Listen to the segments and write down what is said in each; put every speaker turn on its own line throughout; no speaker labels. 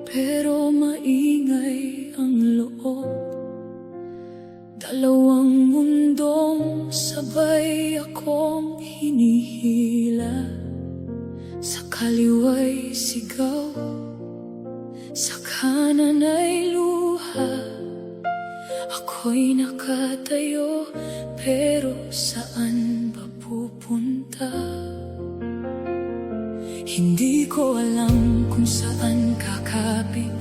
pero maingay ang loob. Dalawang mundong sabay akong hinihila. Sa kaliwa'y sigaw, sa kanan ay luha. Ako'y nakatayo, pero saan ba pupunta? Hindi ko alam kung saan kakapit,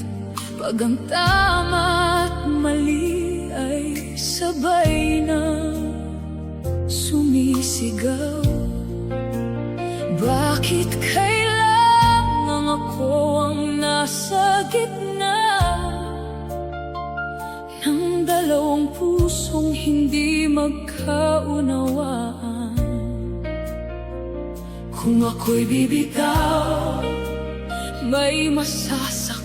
pag ang tama at mali ay sabay na sumisigaw. Bakit kailangan ako ang nasa gitna ng dalawang pusong hindi magkaunawaan? Kung ako'y bibitaw, may masasaktan.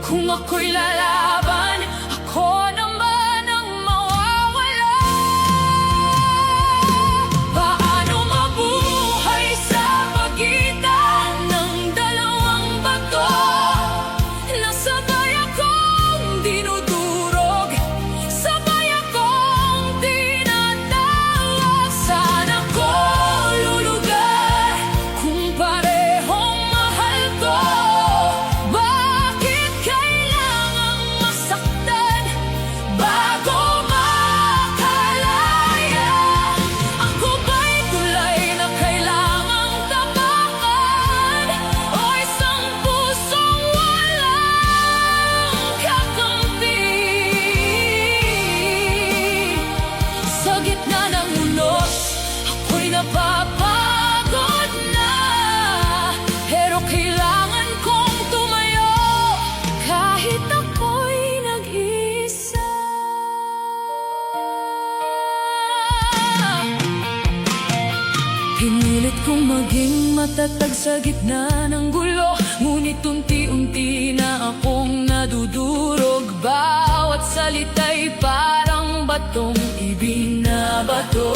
Kung ako'y lalaban, ako naman ang mawawala. Paano mabuhay sa pagitan ng dalawang bato na sabay akong dinudurog, sabay akong tinatawag? Saan ako lulugar kung parehong mahal ko? Bakit kailangang masaktan bago makalaya? Ako ba'y tulay na kailangang tapakan, o isang pusong walang kakampi? Sa gitna ng unos, ako'y napapagod na, pero kailangan kong tumayo kahit ako'y nag-isa. Pinilit kong maging matatag sa gitna ng gulo, ngunit unti-unti na akong nadudurog. Bawat salita'y parang batong ibinabato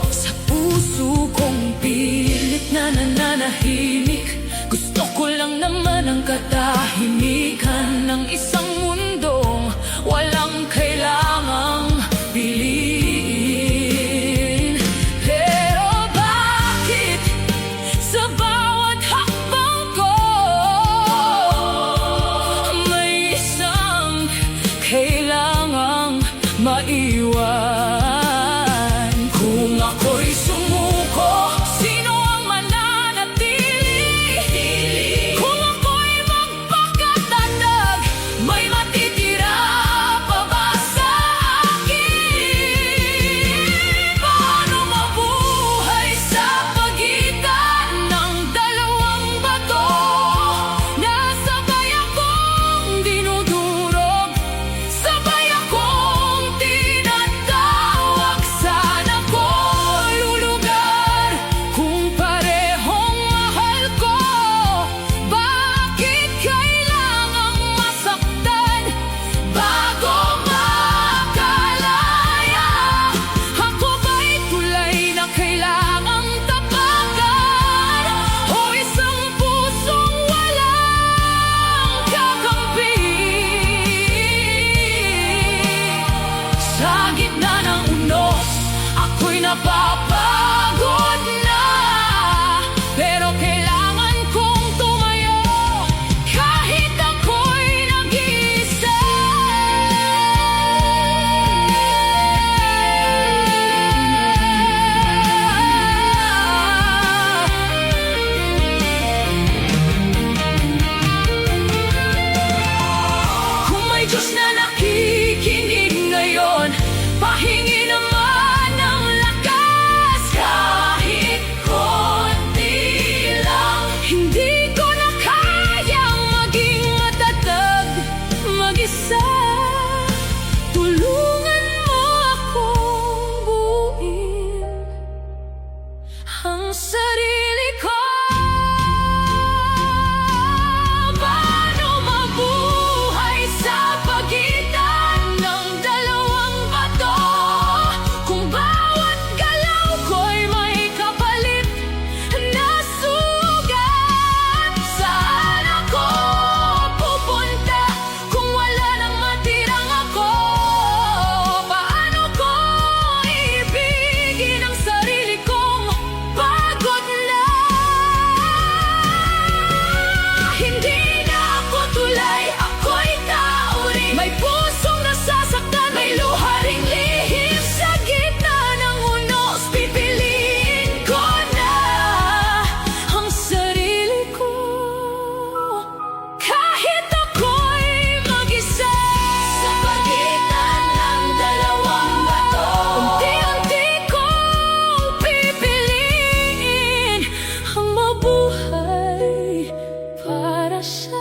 sa puso kong pilit na nananahimik. Gusto ko lang naman ang katahimikan ng isang mundong walang kailangang piliin. Pero bakit sa bawat hakbang ko may isang kailangang maiwan? Kung ako'y sumuko, sino ang mananatili? siya.